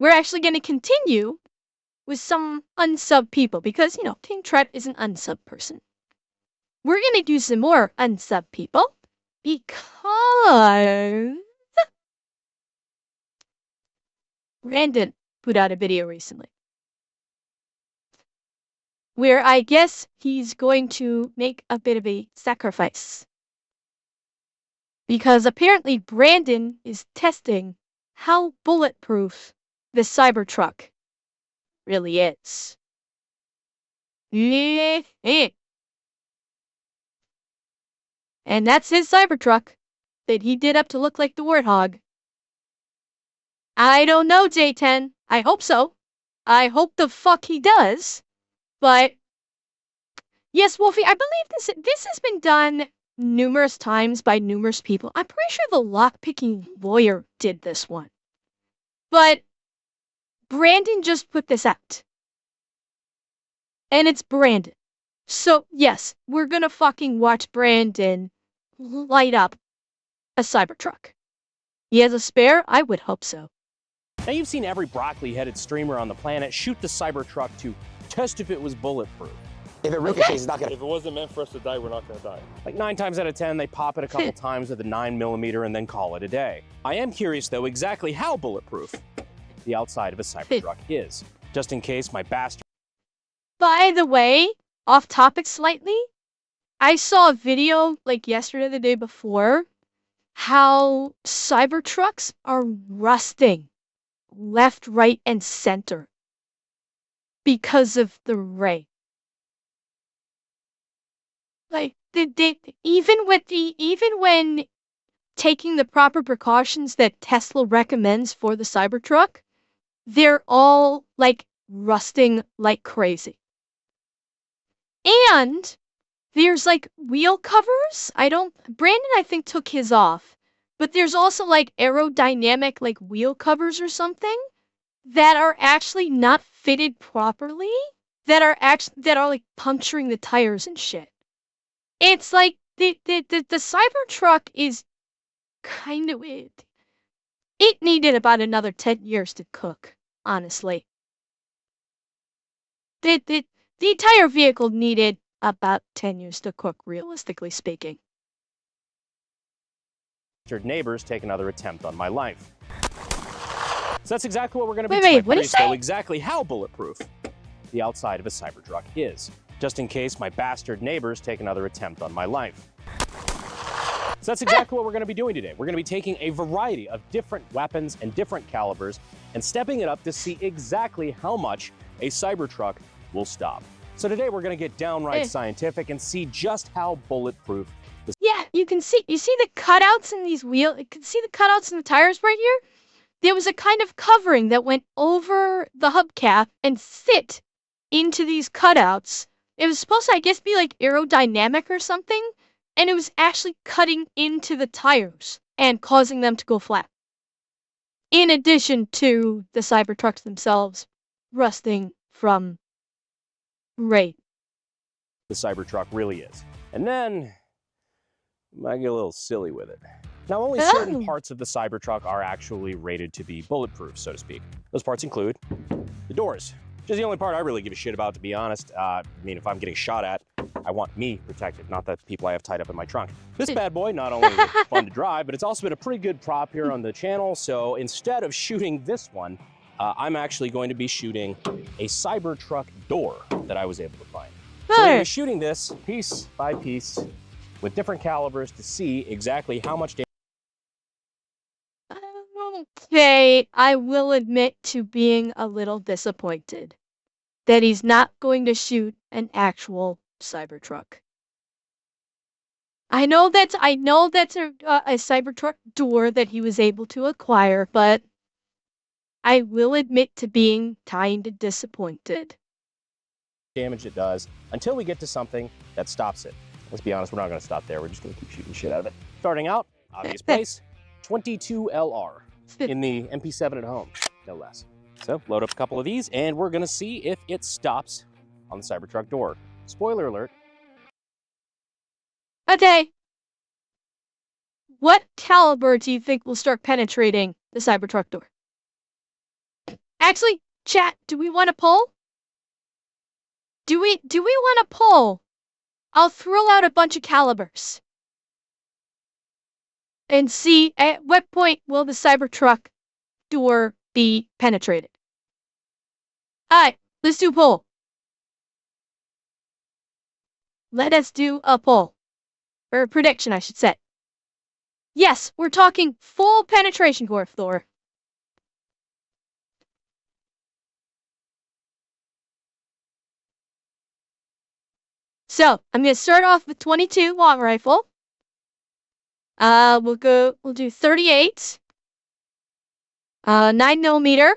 we're actually going to continue with some unsub people because, King Tret is an unsub person. We're going to do some more unsub people because Brandon put out a video recently where I guess he's going to make a bit of a sacrifice. Because apparently Brandon is testing how bulletproof the Cybertruck really is. And that's his Cybertruck that he did up to look like the Warthog. I don't know, J10. I hope so. I hope the fuck he does. But yes, Wolfie, I believe this has been done numerous times by numerous people. I'm pretty sure the lockpicking lawyer did this one. But Brandon just put this out. And it's Brandon. So, yes, we're gonna fucking watch Brandon light up a Cybertruck. He has a spare? I would hope so. Now, you've seen every broccoli-headed streamer on the planet shoot the Cybertruck to test if it was bulletproof. If it ricochets, it's not gonna. If it wasn't meant for us to die, we're not gonna die. Like 9 times out of 10, they pop it a couple times with a 9mm and then call it a day. I am curious, though, exactly how bulletproof the outside of a Cybertruck is, just in case my bastard. By the way, off topic slightly, I saw a video like yesterday, the day before, how Cybertrucks are rusting left, right, and center because of the ray. Like even when taking the proper precautions that Tesla recommends for the Cybertruck, they're all like rusting like crazy. And there's like wheel covers. Brandon I think took his off, but there's also like aerodynamic like wheel covers or something that are actually not fitted properly, that are like puncturing the tires and shit. It's like the Cybertruck is kind of weird. It needed about another 10 years to cook, honestly. The entire vehicle needed about 10 years to cook, realistically speaking. Neighbors take another attempt on my life. So that's exactly what we're going to be Wait, what did you say? Exactly how bulletproof the outside of a Cybertruck is, just in case my bastard neighbors take another attempt on my life. So that's exactly what we're going to be doing today. We're going to be taking a variety of different weapons and different calibers and stepping it up to see exactly how much a Cybertruck will stop. So today we're going to get downright scientific and see just how bulletproof. Yeah, you see the cutouts in these wheels. You can see the cutouts in the tires right here. There was a kind of covering that went over the hubcap and fit into these cutouts. It was supposed to, I guess, be like aerodynamic or something, and it was actually cutting into the tires and causing them to go flat. In addition to the Cybertrucks themselves rusting from rain. The Cybertruck really is. And then I get a little silly with it. Now, only certain parts of the Cybertruck are actually rated to be bulletproof, so to speak. Those parts include the doors, which is the only part I really give a shit about, to be honest. I mean, if I'm getting shot at, I want me protected, not the people I have tied up in my trunk. This bad boy, not only is it fun to drive, but it's also been a pretty good prop here on the channel. So instead of shooting this one, I'm actually going to be shooting a Cybertruck door that I was able to find. So we're going to be shooting this piece by piece with different calibers to see exactly how much damage. Okay, I will admit to being a little disappointed that he's not going to shoot an actual Cybertruck. I know that's a Cybertruck door that he was able to acquire, but I will admit to being kinda disappointed. Damage it does until we get to something that stops it. Let's be honest, we're not going to stop there. We're just going to keep shooting shit out of it. Starting out, obvious place, 22LR in the MP7 at home, no less. So load up a couple of these, and we're going to see if it stops on the Cybertruck door. Spoiler alert. Okay. What caliber do you think will start penetrating the Cybertruck door? Actually, chat, do we want to poll? Do we want to poll? I'll throw out a bunch of calibers. And see at what point will the Cybertruck door be penetrated. Alright, let's do a poll. Let us do a poll. Or a prediction, I should say. Yes, we're talking full penetration core, Thor. So, I'm gonna start off with 22 long rifle. We'll do 38. 9mm.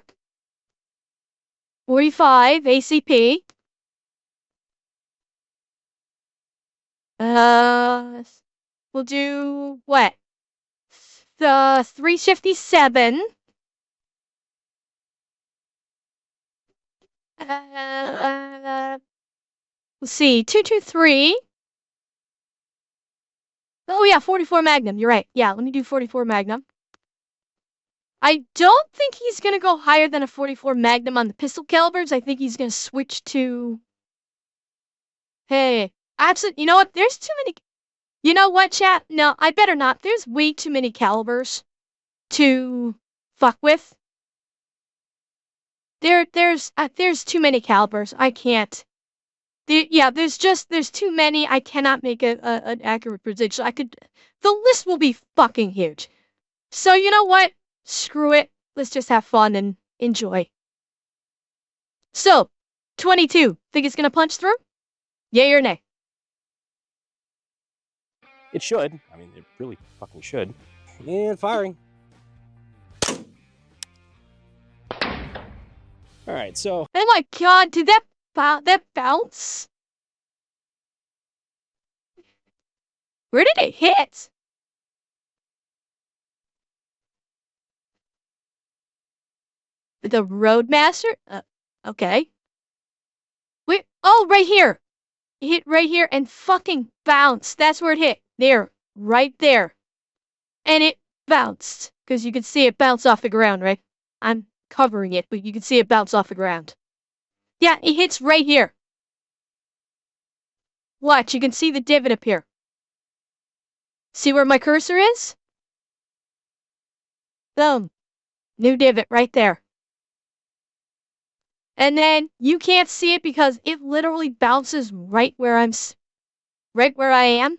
45 ACP. We'll do what? The 357. Let's see, 223. Oh yeah, 44 Magnum. You're right. Yeah, let me do 44 Magnum. I don't think he's gonna go higher than a 44 Magnum on the pistol calibers. I think he's gonna switch to. Hey, actually, you know what? There's too many. You know what, chat? No, I better not. There's way too many calibers to fuck with. There's too many calibers. I can't. There's too many. I cannot make an accurate prediction. The list will be fucking huge. So you know what? Screw it. Let's just have fun and enjoy. So, 22. Think it's gonna punch through? Yay or nay? It should. I mean, it really fucking should. And firing. All right, so. Oh my god! Did that bounce? Where did it hit? The Roadmaster? Okay. Wait, oh, right here. It hit right here and fucking bounced. That's where it hit. There. Right there. And it bounced. Because you can see it bounce off the ground, right? I'm covering it, but you can see it bounce off the ground. Yeah, it hits right here. Watch, you can see the divot up here. See where my cursor is? Boom. New divot right there. And then you can't see it because it literally bounces right where I am.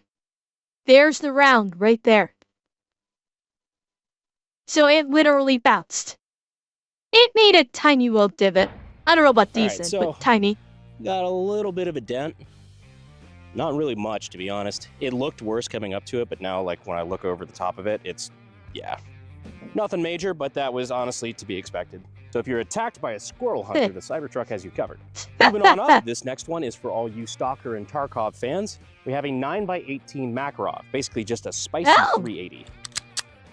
There's the round right there. So it literally bounced. It made a tiny little divot. I don't know about decent, but tiny. Got a little bit of a dent. Not really much, to be honest. It looked worse coming up to it, but now, like, when I look over the top of it, it's, yeah. Nothing major, but that was honestly to be expected. So if you're attacked by a squirrel hunter, the Cybertruck has you covered. Moving on up, this next one is for all you Stalker and Tarkov fans. We have a 9x18 Makarov, basically just a spicy 380.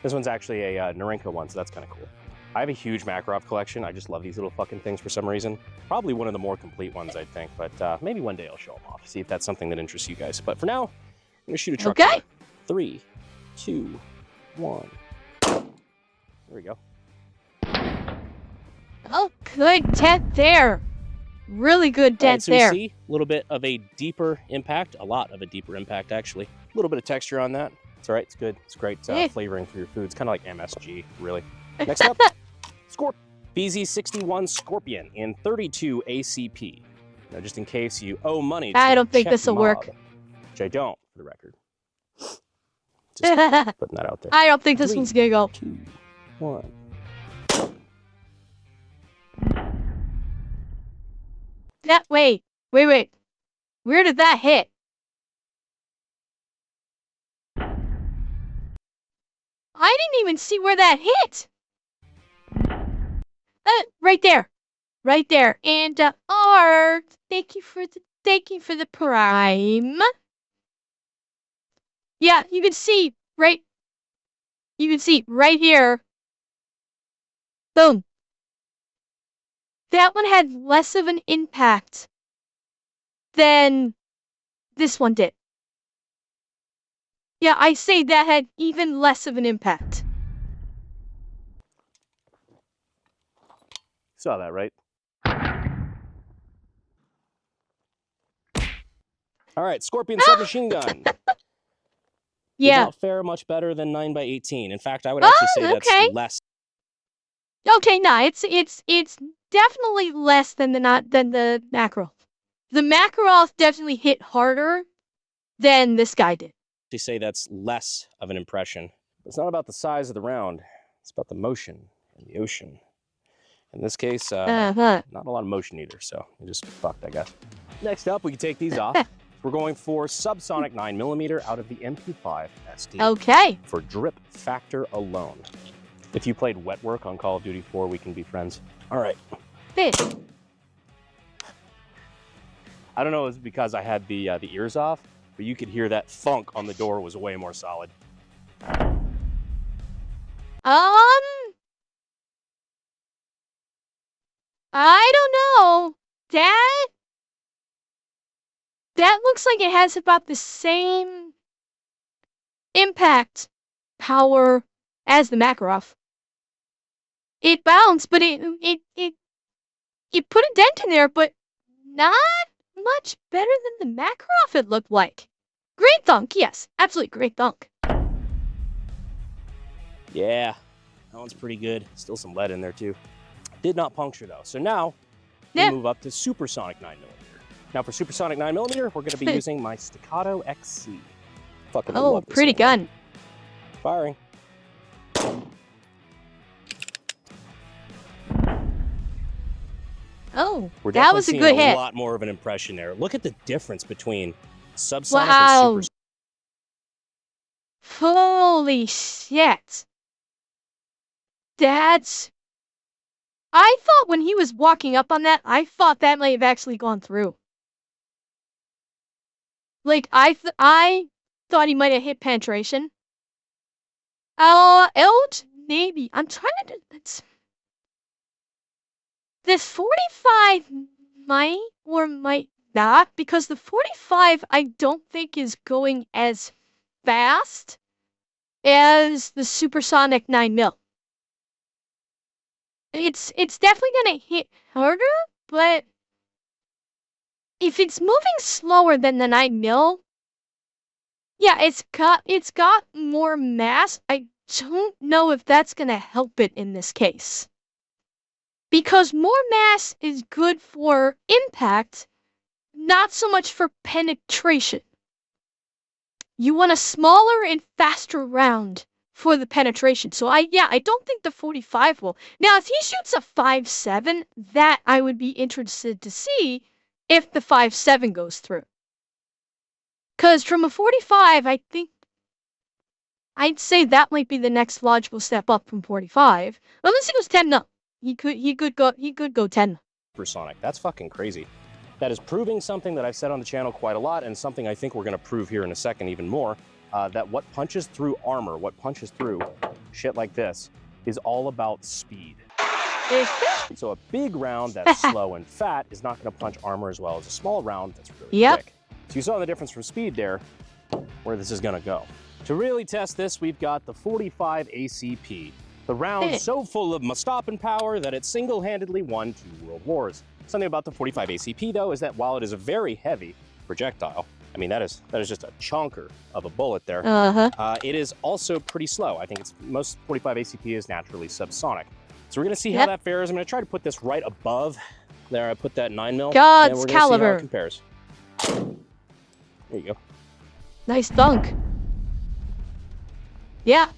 This one's actually a Norinco one, so that's kind of cool. I have a huge Makarov collection. I just love these little fucking things for some reason. Probably one of the more complete ones, I think, but maybe one day I'll show them off, see if that's something that interests you guys. But for now, I'm gonna shoot a truck. Okay. 3, 2, 1. There we go. Oh, good dent there. Really good dent so there. We see a little bit of a deeper impact, a lot of a deeper impact, actually. A little bit of texture on that. It's all right, it's good. It's great flavoring for your food. It's kind of like MSG, really. Next up, BZ61 Scorpion in 32 ACP. Now, just in case you owe money to I don't think this will work. Which I don't, for the record. Just putting that out there. I don't think this one's gonna go. 2, 1. Wait. Where did that hit? I didn't even see where that hit. Right there. Right there. And Art, thank you for the prime. Yeah, you can see right here. Boom. That one had less of an impact than this one did. Yeah, I say that had even less of an impact. Saw that, right? All right, Scorpion submachine gun. Yeah. Does not fare much better than 9x18. In fact, I would actually say that's okay. less. Okay, nah, it's definitely less than the Makarov. The Makarov definitely hit harder than this guy did. To say that's less of an impression. It's not about the size of the round. It's about the motion and the ocean. In this case, not a lot of motion either, so you're just fucked, I guess. Next up, we can take these off. We're going for Subsonic 9mm out of the MP5 SD. Okay. For drip factor alone. If you played Wet Work on Call of Duty 4, we can be friends. All right. Fish. I don't know if it's because I had the ears off, but you could hear that thunk on the door was way more solid. I don't know. That looks like it has about the same impact power as the Makarov. It bounced, but it put a dent in there, but not much better than the Makarov, it looked like. Great thunk, yes. Absolutely great thunk. Yeah, that one's pretty good. Still some lead in there, too. Did not puncture, though. So now, we move up to supersonic 9mm. Now, for supersonic 9mm, we're going to be using my Staccato XC. Fucking love this pretty gun. Firing. Oh, We're that was a good hit. A lot more of an impression there. Look at the difference between subsonic and supersonic. Holy shit. I thought when he was walking up on that, I thought that might have actually gone through. Like, I thought he might have hit penetration. Maybe. I'm trying to... This 45 might or might not, because the 45 I don't think is going as fast as the supersonic 9mm. It's definitely gonna hit harder, but if it's moving slower than the 9mm, yeah, it's got more mass. I don't know if that's gonna help it in this case. Because more mass is good for impact, not so much for penetration. You want a smaller and faster round for the penetration. So I don't think the 45 will. Now, if he shoots a 5.7, that I would be interested to see if the 5.7 goes through. Because from a 45, I think I'd say that might be the next logical step up from 45. Unless he goes 10, no. He could go 10. Supersonic. That's fucking crazy. That is proving something that I've said on the channel quite a lot, and something I think we're going to prove here in a second even more, that what punches through armor, what punches through shit like this, is all about speed. So a big round that's slow and fat is not going to punch armor as well as a small round that's really quick. So you saw the difference from speed there, where this is going to go. To really test this, we've got the 45 ACP. The round so full of stopping power that it single-handedly won 2 world wars. Something about the 45 ACP, though, is that while it is a very heavy projectile, I mean, that is just a chunker of a bullet there, it is also pretty slow. I think most 45 ACP is naturally subsonic. So we're going to see how that fares. I'm going to try to put this right above there. I put that 9mm. God's and we're caliber. see how it compares. There you go. Nice dunk. Yeah.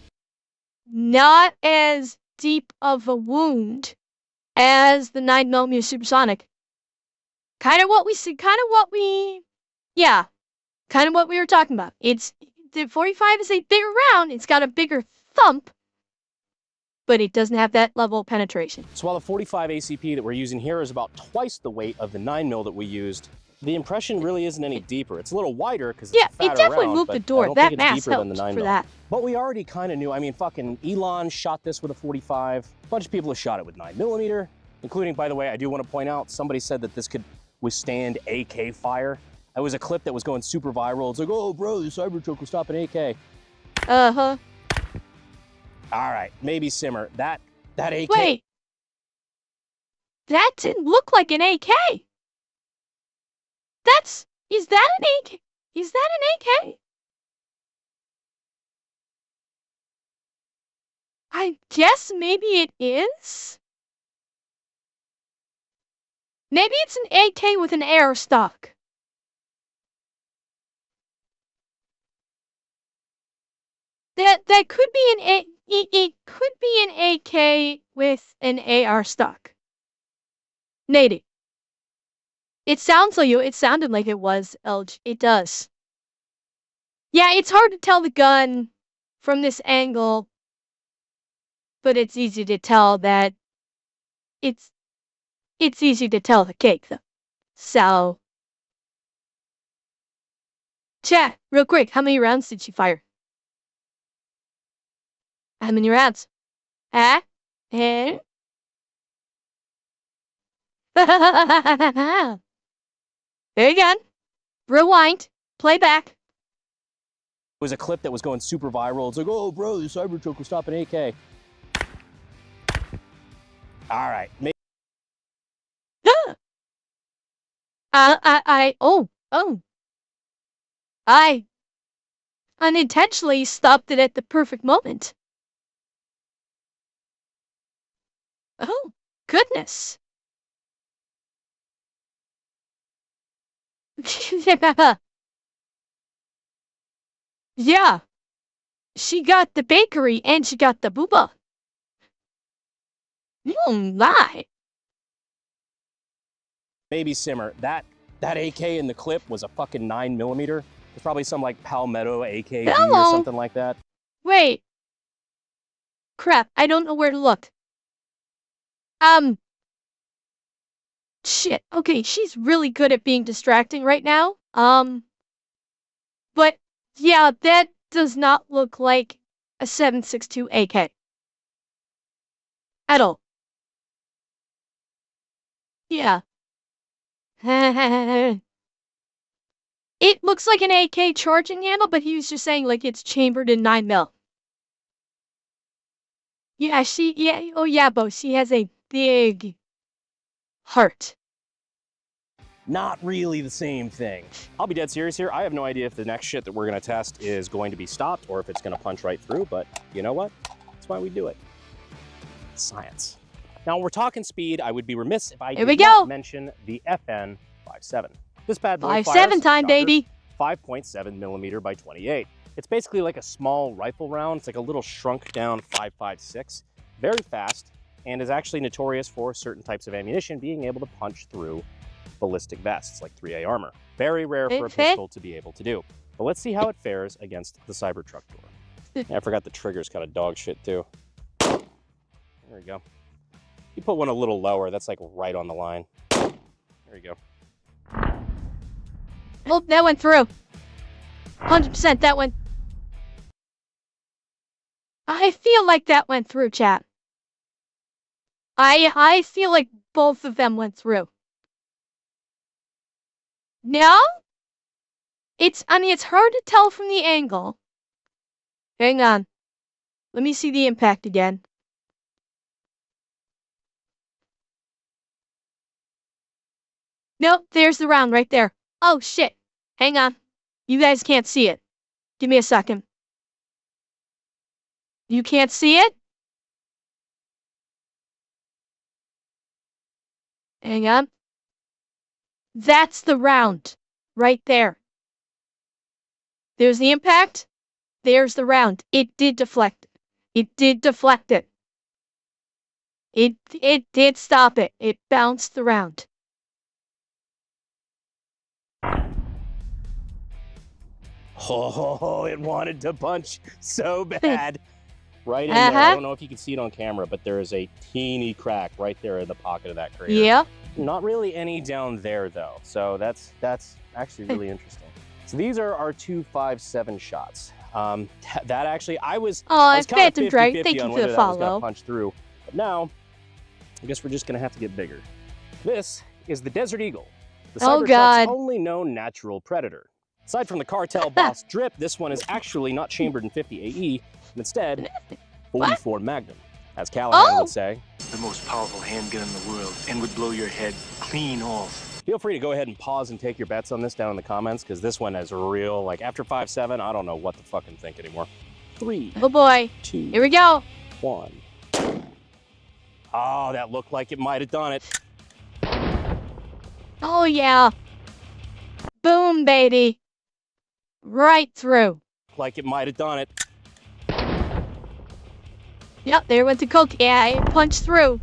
Not as deep of a wound as the 9mm supersonic. Kind of what we were talking about. The 45 is a bigger round. It's got a bigger thump, but it doesn't have that level of penetration. So while the 45 ACP that we're using here is about twice the weight of the 9mm that we used, the impression really isn't any deeper. It's a little wider because it's a fatter it definitely round, moved but the door. I don't That think it's mass deeper than the helped 9mm. for that. But we already kind of knew. I mean, fucking Elon shot this with a 45. A bunch of people have shot it with 9mm, including, by the way, I do want to point out, somebody said that this could withstand AK fire. That was a clip that was going super viral. It's like, oh, bro, the Cybertruck will stop an AK. Uh-huh. All right, maybe simmer. That AK... Wait. That didn't look like an AK. Is that an AK? Is that an AK? I guess maybe it is? Maybe it's an AK with an air stock. That could be it could be an AK with an AR stock. Nady. It sounded like it was, Elge. It does. Yeah, it's hard to tell the gun from this angle, but it's easy to tell that it's easy to tell the cake though. So chat, real quick, how many rounds did she fire? How many rounds? Ah? Eh? Very good. Rewind. Play back. It was a clip that was going super viral. It's like, oh, bro, the Cybertruck will stop an AK. All right. I unintentionally stopped it at the perfect moment. Oh, goodness. Yeah. She got the bakery and she got the booba. Lie. Baby simmer. That AK in the clip was a fucking 9mm. It's probably some like Palmetto AKB or something like that. Wait. Crap, I don't know where to look. Shit. Okay, she's really good at being distracting right now. But yeah, that does not look like a 7.62 AK. At all. Yeah. It looks like an AK charging handle, but he was just saying like it's chambered in 9mm. Yeah, oh yeah, Bo, she has a big heart. Not really the same thing. I'll be dead serious here. I have no idea if the next shit that we're gonna test is going to be stopped or if it's gonna punch right through, but you know what? That's why we do it. Science. Now, when we're talking speed, I would be remiss if I did not mention the FN 5.7. This bad boy 5.7 time, baby. 5.7mm by 28. It's basically like a small rifle round. It's like a little shrunk down 5.56. Very fast, and is actually notorious for certain types of ammunition being able to punch through ballistic vests, like 3A armor. Very rare for a pistol to be able to do. But let's see how it fares against the Cybertruck door. Yeah, I forgot the trigger's kind of dog shit too. There we go. You put one a little lower, that's like right on the line. There you go. Oh, that went through. 100% that went. I feel like that went through, chat. I feel like both of them went through. No? It's hard to tell from the angle. Hang on. Let me see the impact again. Nope, there's the round right there. Oh, shit. Hang on. You guys can't see it. Give me a second. You can't see it? Hang on. That's the round. Right there. There's the impact. There's the round. It did deflect. It did deflect it. It did stop it. It bounced the round. Oh, it wanted to punch so bad. Right in there. I don't know if you can see it on camera, but there is a teeny crack right there in the pocket of that crater. Yeah. Not really any down there, though. So that's actually really interesting. So these are our 2.57 shots. That actually, I was kind of 50-50 on whether that was going to punch through. But now, I guess we're just going to have to get bigger. This is the Desert Eagle, the Cybertruck's only known natural predator. Aside from the cartel boss drip, this one is actually not chambered in 50 AE, but instead 44 Magnum, as Callahan would say. the most powerful handgun in the world and would blow your head clean off. Feel free to go ahead and pause and take your bets on this down in the comments, because this one is real. Like, after 5-7, I don't know what to fucking think anymore. 3. Oh boy. 2. Here we go. 1. Oh, that looked like it might have done it. Oh yeah. Boom, baby. Right through. Like it might have done it. Yep, there went the coke. Yeah, it punched through.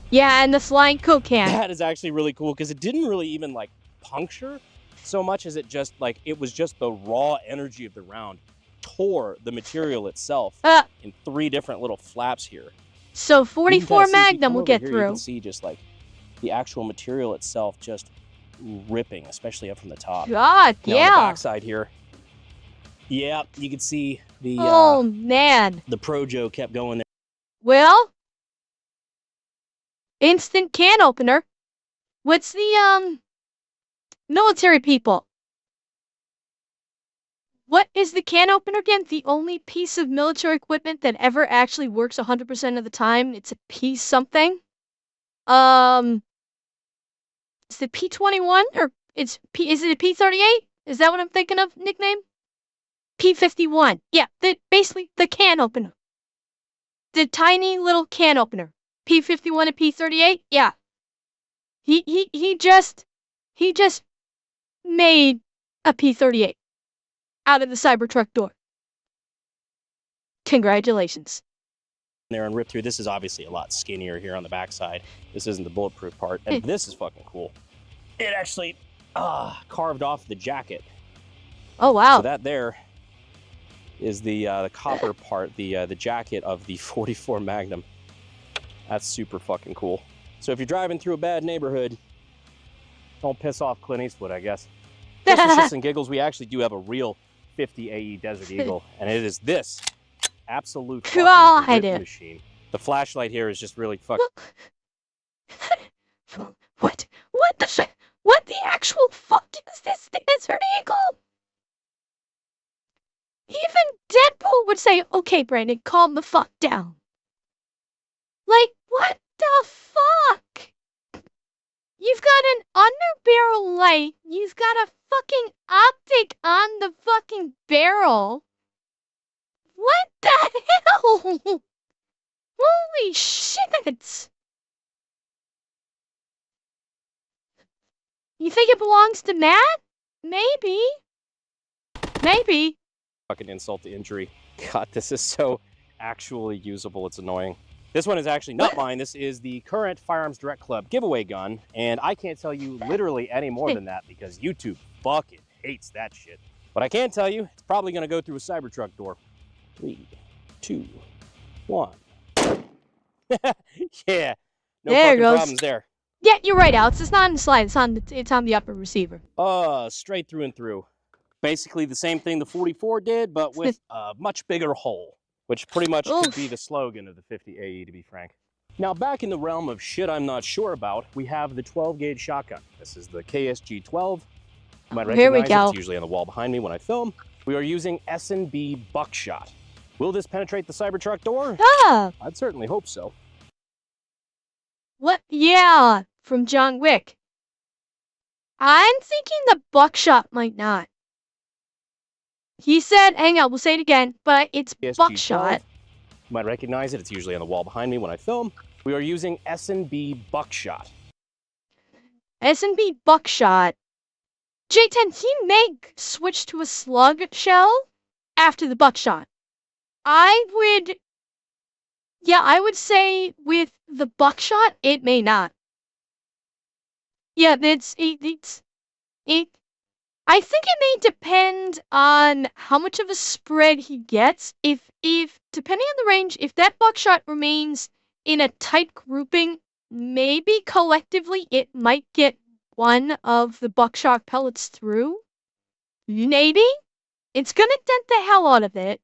Yeah, and the flying coke can. That is actually really cool, because it didn't really even like puncture so much as it just like, it was just the raw energy of the round tore the material itself in 3 different little flaps here. So 44 Magnum will get here, through. You can see just like the actual material itself just ripping, especially up from the top. God, now, yeah. on the backside here, yeah, you can see the oh man, the Projo kept going there. Well, instant can opener. What's the military people? What is the can opener again? The only piece of military equipment that ever actually works 100% of the time. It's a P something. Is it P21 or is it a P38? Is that what I'm thinking of? Nickname? P51. Yeah, basically the can opener. The tiny little can opener. P51 and P38? Yeah. He just made a P38 out of the Cybertruck door. Congratulations. There and rip through. This is obviously a lot skinnier here on the backside. This isn't the bulletproof part, and this is fucking cool. It actually carved off the jacket. Oh wow! So that there is the copper part, the jacket of the 44 Magnum. That's super fucking cool. So if you're driving through a bad neighborhood, don't piss off Clint Eastwood, I guess. Just for shits and giggles, we actually do have a real 50 AE Desert Eagle, and it is this absolute fucking rip machine. The flashlight here is just really fucking. What the actual fuck is this Desert Eagle? Even Deadpool would say, "Okay, Brandon, calm the fuck down." Like, what the fuck? You've got an underbarrel light. You've got a fucking optic on the fucking barrel. What the hell? Holy shit! You think it belongs to Matt? Maybe. Maybe. Fucking insult to injury. God, this is so actually usable. It's annoying. This one is actually not mine. This is the current Firearms Direct Club giveaway gun, and I can't tell you literally any more than that because YouTube fucking hates that shit. But I can tell you, it's probably going to go through a Cybertruck door. 3, 2, 1. Yeah. No there fucking goes. problems there. Yeah, you're right, Alex. It's not in the slide. It's on the upper receiver. Straight through and through. Basically the same thing the 44 did, but with a much bigger hole, which pretty much could be the slogan of the 50 AE, to be frank. Now, back in the realm of shit I'm not sure about, we have the 12-gauge shotgun. This is the KSG-12. You might recognize here we it. go. It's usually on the wall behind me when I film. We are using S&B buckshot. Will this penetrate the Cybertruck door? Ah! I'd certainly hope so. What? Yeah, from John Wick. I'm thinking the buckshot might not. He said, hang on, we'll say it again, but it's KSG-12. buckshot. You might recognize it. It's usually on the wall behind me when I film. We are using S&B buckshot. S&B buckshot. J10, he may switch to a slug shell after the buckshot. I would say with the buckshot, it may not. Yeah, I think it may depend on how much of a spread he gets. If depending on the range, if that buckshot remains in a tight grouping, maybe collectively it might get one of the buckshot pellets through. Maybe. It's gonna dent the hell out of it.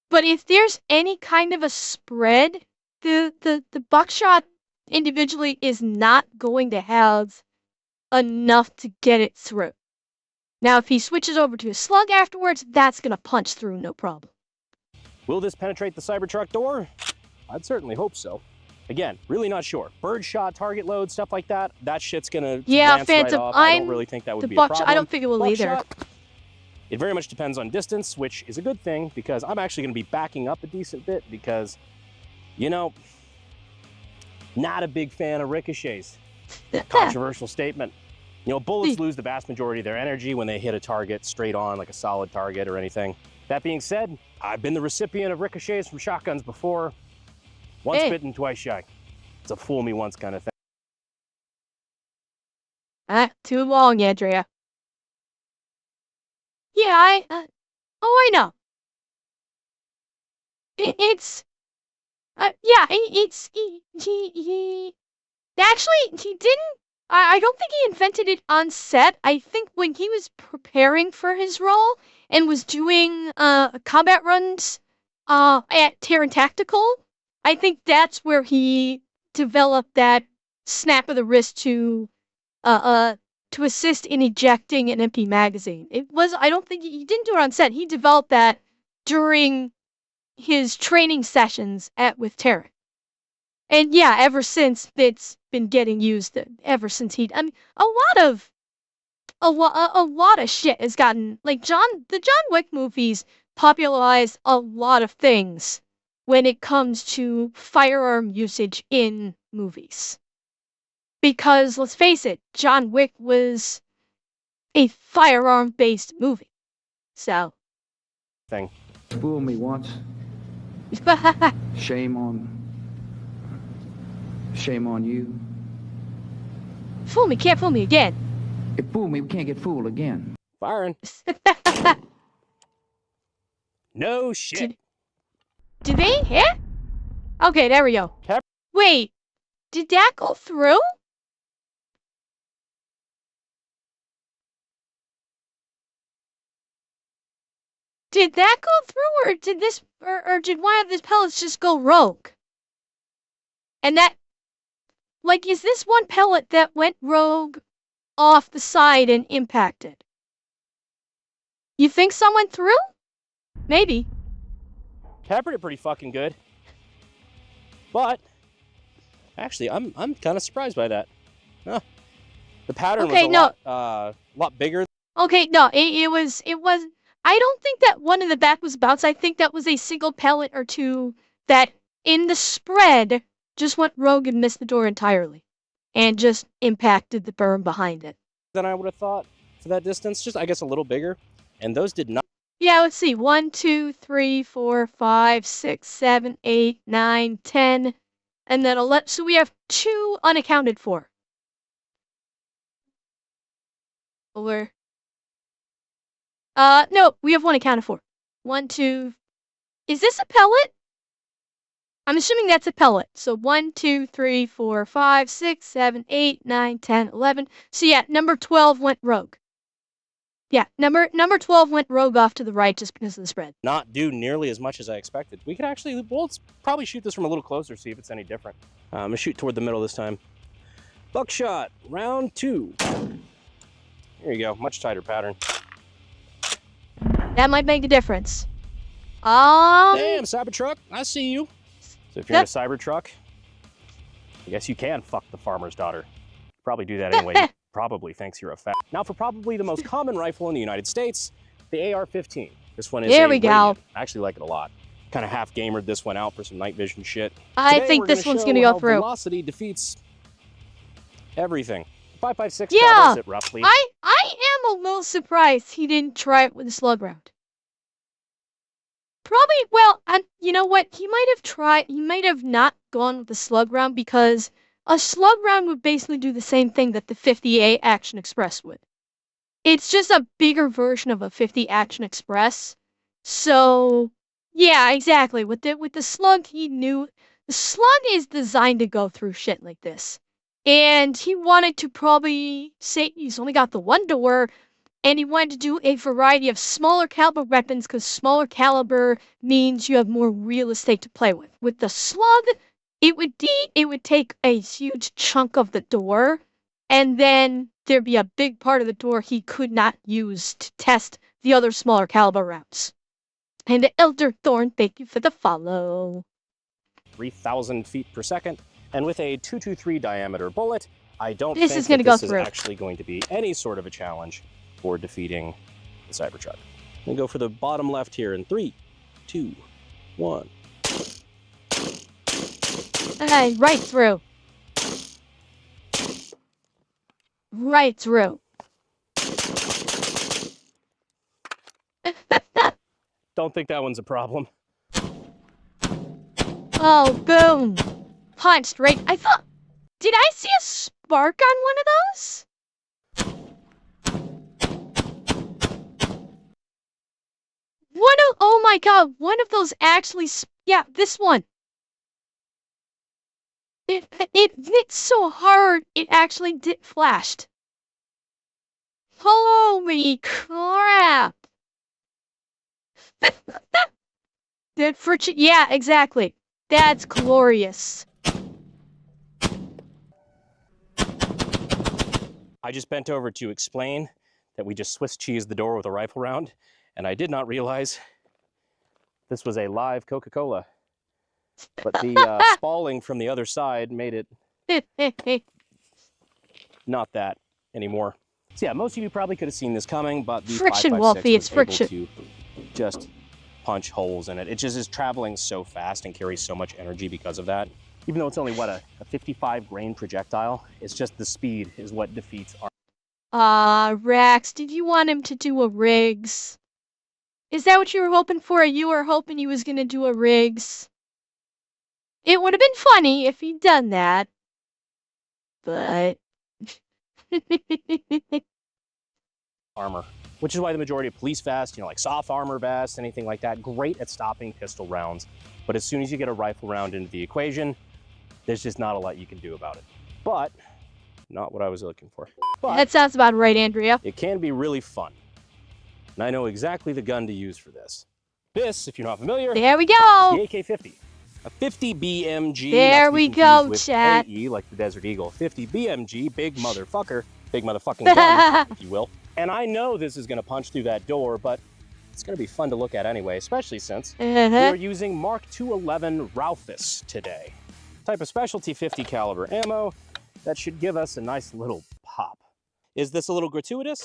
But if there's any kind of a spread, the buckshot individually is not going to have enough to get it through. Now, if he switches over to a slug afterwards, that's going to punch through no problem. Will this penetrate the Cybertruck door? I'd certainly hope so. Again, really not sure. Birdshot, target load, stuff like that, that shit's gonna glance right off. I don't really think that would be a problem. I don't think it will either. Buckshot, it very much depends on distance, which is a good thing because I'm actually gonna be backing up a decent bit because, you know, not a big fan of ricochets. Controversial statement. You know, bullets lose the vast majority of their energy when they hit a target straight on, like a solid target or anything. That being said, I've been the recipient of ricochets from shotguns before. Once bitten, twice shy. It's a fool me once kind of thing. Too long, Andrea. Yeah, I know. It's actually, he didn't, I don't think he invented it on set. I think when he was preparing for his role and was doing, combat runs, at Terran Tactical, I think that's where he developed that snap of the wrist to assist in ejecting an empty magazine. I don't think he didn't do it on set. He developed that during his training sessions with Terran. And yeah, ever since it's been getting used. Ever since a lot of shit has gotten like the John Wick movies popularized a lot of things when it comes to firearm usage in movies. Because let's face it, John Wick was a firearm-based movie. So. Thing. Fool me once. Shame on you. Fool me, can't fool me again. If fool me, we can't get fooled again. Firing. No shit. Did they hit? Okay, there we go. Wait, did that go through? Did that go through, or did this, or did one of these pellets just go rogue? And that, like, is this one pellet that went rogue off the side and impacted? You think someone threw? Maybe. Peppered it pretty fucking good. But actually, I'm kind of surprised by that. Huh. The pattern was a lot bigger. Okay, no, it was. I don't think that one in the back was bounced. I think that was a single pellet or two that in the spread just went rogue and missed the door entirely, and just impacted the berm behind it. Than I would have thought for that distance. Just I guess a little bigger, and those did not. Yeah, let's see. 1, 2, 3, 4, 5, 6, 7, 8, 9, 10, and then 11. So we have 2 unaccounted for. Or no, we have 1 accounted for. 1, 2. Is this a pellet? I'm assuming that's a pellet. So 1, 2, 3, 4, 5, 6, 7, 8, 9, 10, 11. So yeah, number 12 went rogue. Yeah, number 12 went rogue off to the right just because of the spread. Not do nearly as much as I expected. We could actually, let's probably shoot this from a little closer, see if it's any different. I'm gonna shoot toward the middle this time. Buckshot, round 2. There you go, much tighter pattern. That might make a difference. Damn, Cybertruck, I see you. So if you're in a Cybertruck, I guess you can fuck the farmer's daughter. Probably do that anyway. Probably thinks you're a fat. Now for probably the most common rifle in the United States, the AR-15. This one is there we go. I actually like it a lot. Kind of half gamered this one out for some night vision shit. I think this one's gonna go through. Velocity defeats everything. 5.56 yeah, travels it roughly. I am a little surprised he didn't try it with a slug round. Probably, well, and you know what? He might have not gone with the slug round because a slug round would basically do the same thing that the 50A Action Express would. It's just a bigger version of a 50 Action Express. So, yeah, exactly. With the slug, he knew the slug is designed to go through shit like this. And he wanted to probably say he's only got the one door, and he wanted to do a variety of smaller caliber weapons because smaller caliber means you have more real estate to play with. With the slug, it would take a huge chunk of the door, and then there'd be a big part of the door he could not use to test the other smaller caliber rounds. And Elder Thorn, thank you for the follow. 3,000 feet per second. And with a 223 diameter bullet, I don't This think is gonna that go this is through. actually going to be any sort of a challenge for defeating the Cybertruck. I'm gonna go for the bottom left here in 3, 2, 1. Okay, right through. Right through. Don't think that one's a problem. Oh, boom. Punched right. I thought. Did I see a spark on one of those? Oh my god, one of those actually. Yeah, this one. It hit so hard, it actually flashed. Holy crap. That yeah, exactly. That's glorious. I just bent over to explain that we just Swiss cheesed the door with a rifle round, and I did not realize this was a live Coca-Cola. But the spalling from the other side made it not that anymore. So yeah, most of you probably could have seen this coming, but the Friction, 5.56 Wolfie, was it's friction. able to just punch holes in it. It just is traveling so fast and carries so much energy because of that. Even though it's only, what, a 55 grain projectile, it's just the speed is what defeats our... Rex, did you want him to do a Riggs? Is that what you were hoping for? You were hoping he was gonna do a Riggs? It would have been funny if he'd done that. But... armor, which is why the majority of police vests, you know, like soft armor vests, anything like that, great at stopping pistol rounds. But as soon as you get a rifle round into the equation, there's just not a lot you can do about it. But not what I was looking for. But that sounds about right, Andrea. it can be really fun. And I know exactly the gun to use for this. This, if you're not familiar, There we go. the AK-50. A 50 BMG. There we go, with chat. AE, like the Desert Eagle. 50 BMG, big motherfucker, big motherfucking gun, if you will. And I know this is gonna punch through that door, but it's gonna be fun to look at anyway, especially since we're using Mark 211 Raufous today. Type of specialty 50 caliber ammo that should give us a nice little pop. Is this a little gratuitous?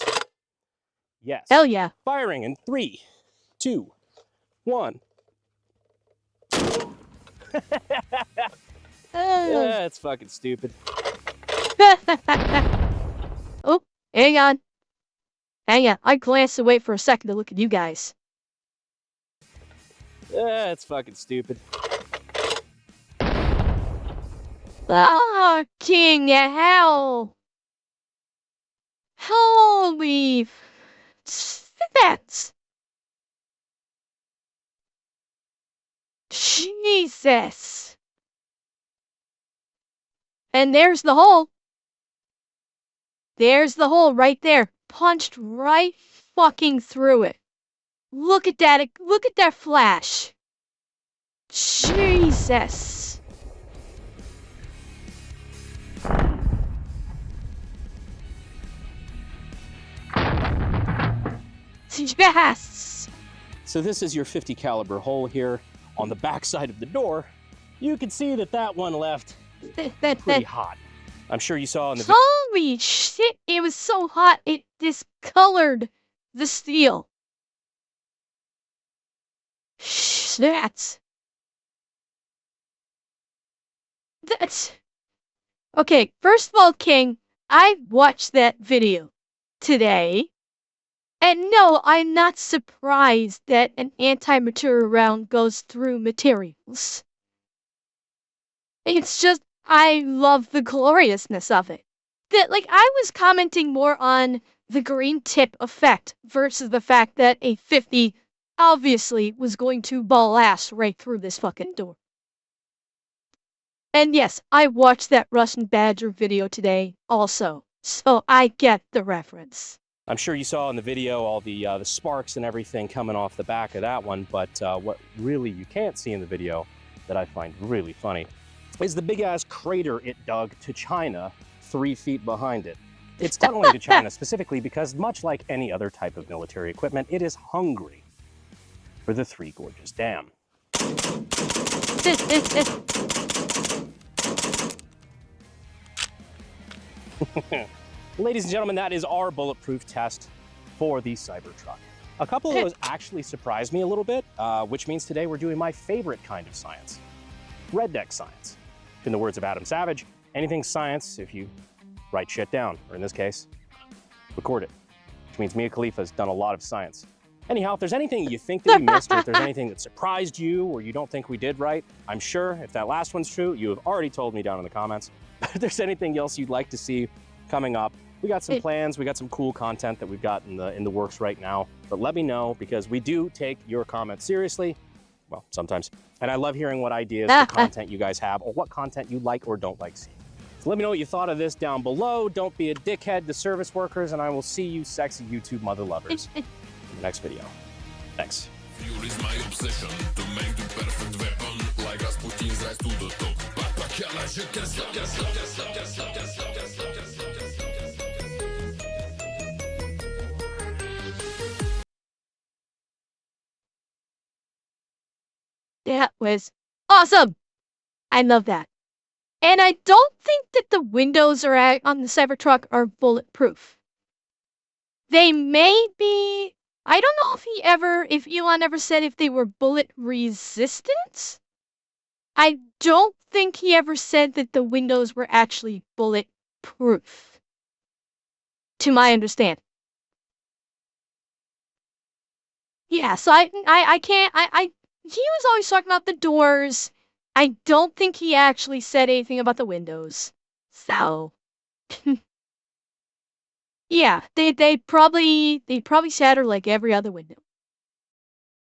Yes. Hell yeah. Firing in 3, 2, 1. Yeah, it's fucking stupid. Oh, hang on. Hang on. I glanced away for a second to look at you guys. Yeah, it's fucking stupid. Fucking hell. Holy that's Jesus. And there's the hole. There's the hole right there. Punched right fucking through it. Look at that. Look at that flash. Jesus. Yes. So this is your 50 caliber hole here on the back side of the door. You can see that that one left pretty hot. I'm sure you saw in the video. Holy shit, it was so hot it discolored the steel. That's okay. First of all, King, I watched that video today, and no, I'm not surprised that an anti-material round goes through materials. It's just I love the gloriousness of it. That, like, I was commenting more on the green tip effect versus the fact that a 50 obviously was going to blast right through this fucking door. And yes, I watched that Russian Badger video today also, so I get the reference. I'm sure you saw in the video all the sparks and everything coming off the back of that one, but what really you can't see in the video that I find really funny is the big-ass crater it dug to China 3 feet behind it. It's tunneling to China specifically because, much like any other type of military equipment, it is hungry for the Three Gorges Dam. Ladies and gentlemen, that is our bulletproof test for the Cybertruck. A couple of those actually surprised me a little bit, which means today we're doing my favorite kind of science, redneck science. In the words of Adam Savage, anything's science if you write shit down, or in this case, record it, which means Mia Khalifa's done a lot of science. Anyhow, if there's anything you think that we missed, or if there's anything that surprised you, or you don't think we did right, I'm sure if that last one's true, you have already told me down in the comments. If there's anything else you'd like to see coming up, we got some plans, we got some cool content that we've got in the works right now, but let me know, because we do take your comments seriously, well, sometimes, and I love hearing what ideas for content you guys have, or what content you like or don't like seeing. So let me know what you thought of this down below. Don't be a dickhead to service workers, and I will see you sexy YouTube mother lovers in the next video. Thanks. Fuel is my obsession to make the perfect weapon, like Rasputin's rise to the top. That was awesome. I love that. And I don't think that the windows are on the Cybertruck are bulletproof. They may be. I don't know if Elon ever said if they were bullet resistant. I don't think he ever said that the windows were actually bulletproof, to my understanding. Yeah, so he was always talking about the doors. I don't think he actually said anything about the windows. So, yeah, they probably shatter like every other window.